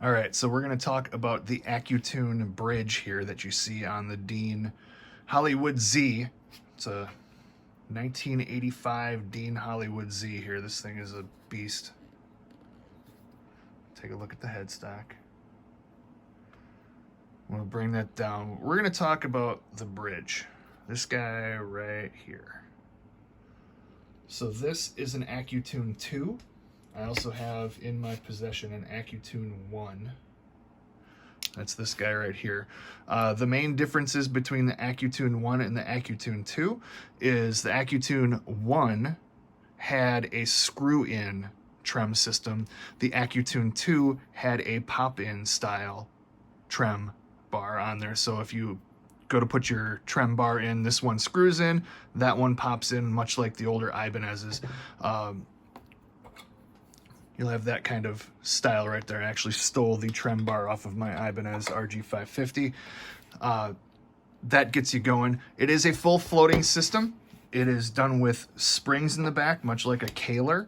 All right, so we're going to talk about the Accutune bridge here that you see on the Dean Hollywood Z. It's a 1985 Dean Hollywood Z here. This thing is a beast. Take a look at the headstock. We'll bring that down. We're going to talk about the bridge. This guy right here. So this is an Accutune 2. I also have in my possession an Accutune 1. That's this guy right here. The main differences between the Accutune 1 and the Accutune 2 is the Accutune 1 had a screw-in trem system. The Accutune 2 had a pop-in style trem bar on there. So if you go to put your trem bar in, this one screws in, that one pops in, much like the older Ibanez's. You'll have that kind of style right there. I actually stole the trem bar off of my Ibanez RG550. That gets you going. It is a full floating system. It is done with springs in the back, much like a Kaler.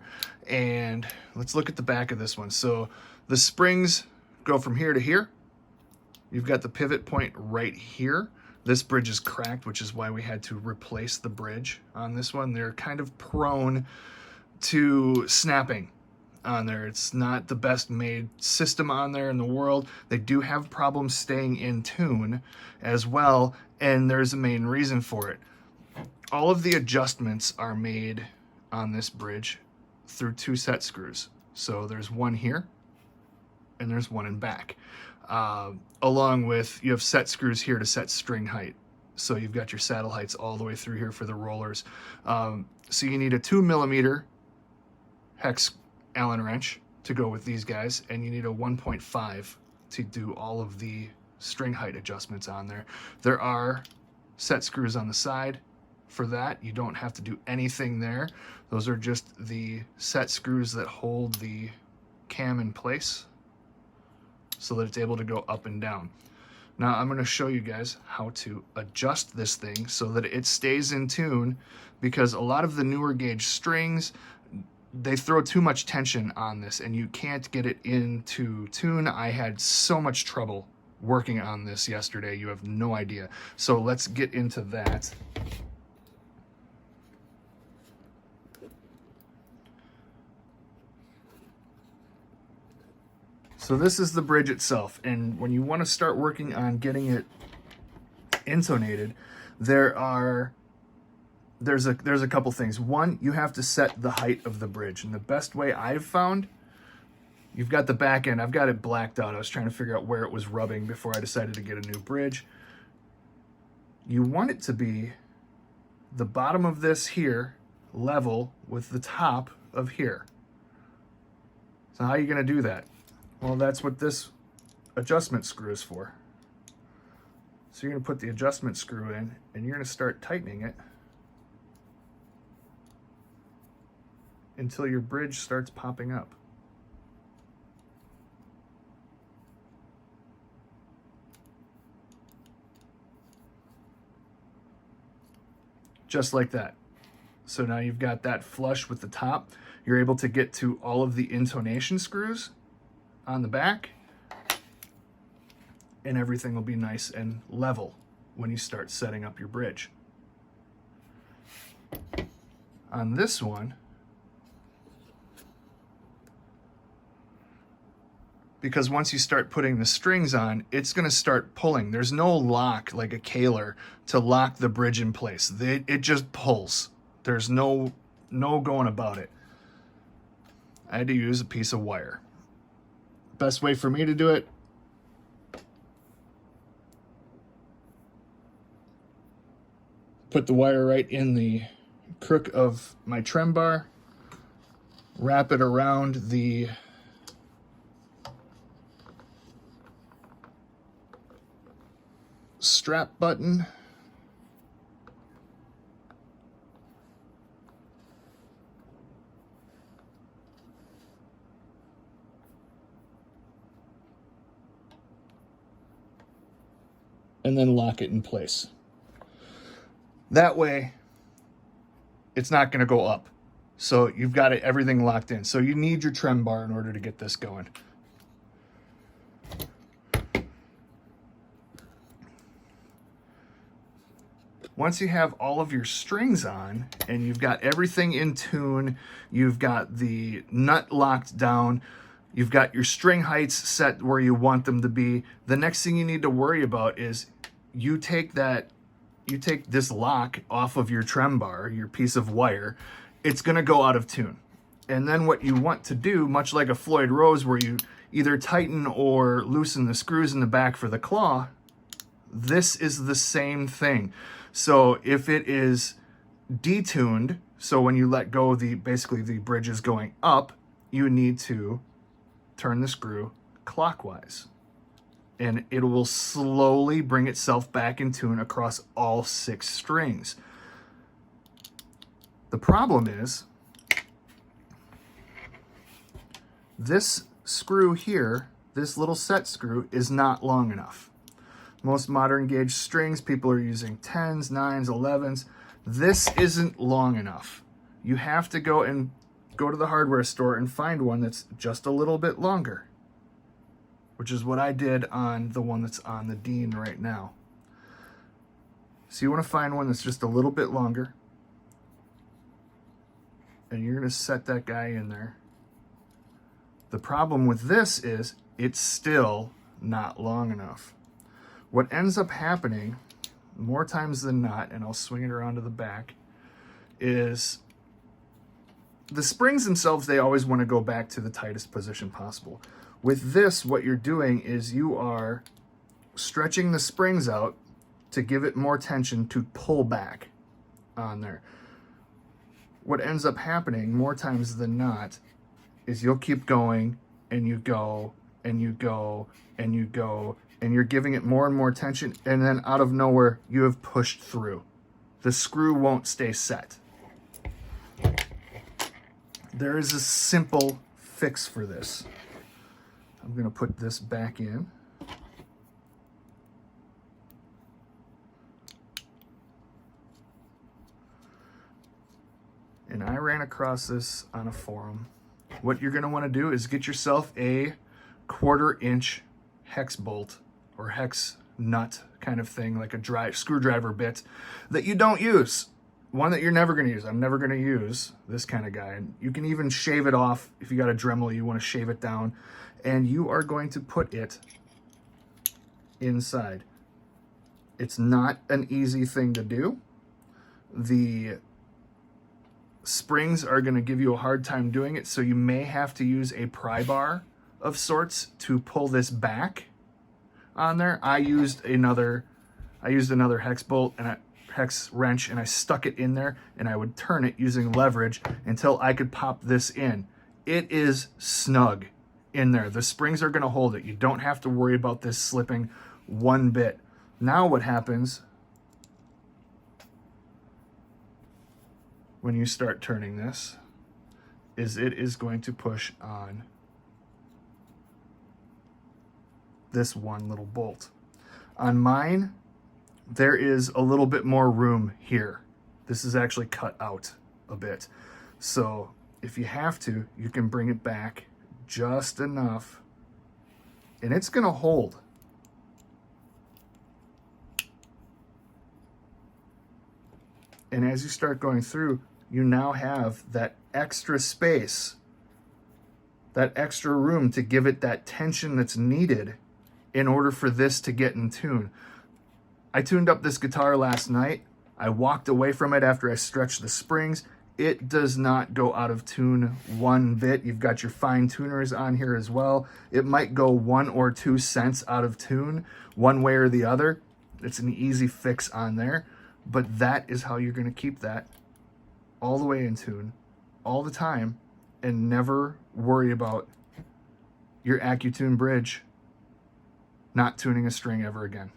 And let's look at the back of this one. So the springs go from here to here. You've got the pivot point right here. This bridge is cracked, which is why we had to replace the bridge on this one. They're kind of prone to snapping on there. It's not the best made system on there in the world. They do have problems staying in tune as well, and there's a main reason for it. All of the adjustments are made on this bridge through 2 set screws. So there's one here and there's one in back. Along with, you have set screws here to set string height. So you've got your saddle heights all the way through here for the rollers. So you need a 2mm hex Allen wrench to go with these guys, and you need a 1.5 to do all of the string height adjustments on there. There are set screws on the side for that. You don't have to do anything there. Those are just the set screws that hold the cam in place so that it's able to go up and down. Now I'm going to show you guys how to adjust this thing so that it stays in tune, because a lot of the newer gauge strings, they throw too much tension on this and you can't get it into tune. I had so much trouble working on this yesterday, you have no idea. So let's get into that. So this is the bridge itself, and when you want to start working on getting it intonated, there's a couple things. One, you have to set the height of the bridge, and the best way I've found, you've got the back end. I've got it blacked out. I was trying to figure out where it was rubbing before I decided to get a new bridge. You want it to be the bottom of this here level with the top of here. So how are you going to do that? Well, that's what this adjustment screw is for. So you're going to put the adjustment screw in, and you're going to start tightening it until your bridge starts popping up. Just like that. So now you've got that flush with the top. You're able to get to all of the intonation screws on the back, and everything will be nice and level when you start setting up your bridge. On this one, because once you start putting the strings on, it's going to start pulling. There's no lock like a Kaler to lock the bridge in place. It just pulls. There's no going about it. I had to use a piece of wire. Best way for me to do it, put the wire right in the crook of my trem bar, wrap it around the strap button, and then lock it in place. That way, it's not going to go up. So you've got everything locked in. So you need your trem bar in order to get this going. Once you have all of your strings on and you've got everything in tune, you've got the nut locked down, you've got your string heights set where you want them to be, the next thing you need to worry about is you take this lock off of your trem bar, your piece of wire, it's gonna go out of tune. And then what you want to do, much like a Floyd Rose where you either tighten or loosen the screws in the back for the claw, this is the same thing. So if it is detuned, so when you let go, basically the bridge is going up, you need to turn the screw clockwise. And it will slowly bring itself back in tune across all 6 strings. The problem is, this screw here, this little set screw, is not long enough. Most modern gauge strings, people are using 10s, 9s, 11s. This isn't long enough. You have to go to the hardware store and find one that's just a little bit longer, which is what I did on the one that's on the Dean right now. So you want to find one that's just a little bit longer, and you're going to set that guy in there. The problem with this is it's still not long enough. What ends up happening more times than not, and I'll swing it around to the back, is the springs themselves, they always want to go back to the tightest position possible. With this, what you're doing is you are stretching the springs out to give it more tension to pull back on there. What ends up happening more times than not is you'll keep going and you go and you go and you go and you're giving it more and more tension, and then out of nowhere you have pushed through. The screw won't stay set. There is a simple fix for this. I'm going to put this back in. And I ran across this on a forum. What you're going to want to do is get yourself a 1/4 inch hex bolt or hex nut kind of thing, like a screwdriver bit that you don't use. One that you're never going to use. I'm never going to use this kind of guy. And you can even shave it off if you got a Dremel, you want to shave it down. And you are going to put it inside. It's not an easy thing to do. The springs are going to give you a hard time doing it, so you may have to use a pry bar of sorts to pull this back on there. I used another hex bolt and a hex wrench, and I stuck it in there, and I would turn it using leverage until I could pop this in. It is snug in there. The springs are going to hold it. You don't have to worry about this slipping one bit. Now what happens when you start turning this is it is going to push on this one little bolt. On mine, there is a little bit more room here. This is actually cut out a bit. So if you have to, you can bring it back just enough and it's gonna hold. And as you start going through, you now have that extra space, that extra room to give it that tension that's needed in order for this to get in tune. I tuned up this guitar last night. I walked away from it after I stretched the springs. It does not go out of tune one bit. You've got your fine tuners on here as well. It might go 1 or 2 cents out of tune one way or the other. It's an easy fix on there, but that is how you're going to keep that all the way in tune all the time and never worry about your Accutune bridge not tuning a string ever again.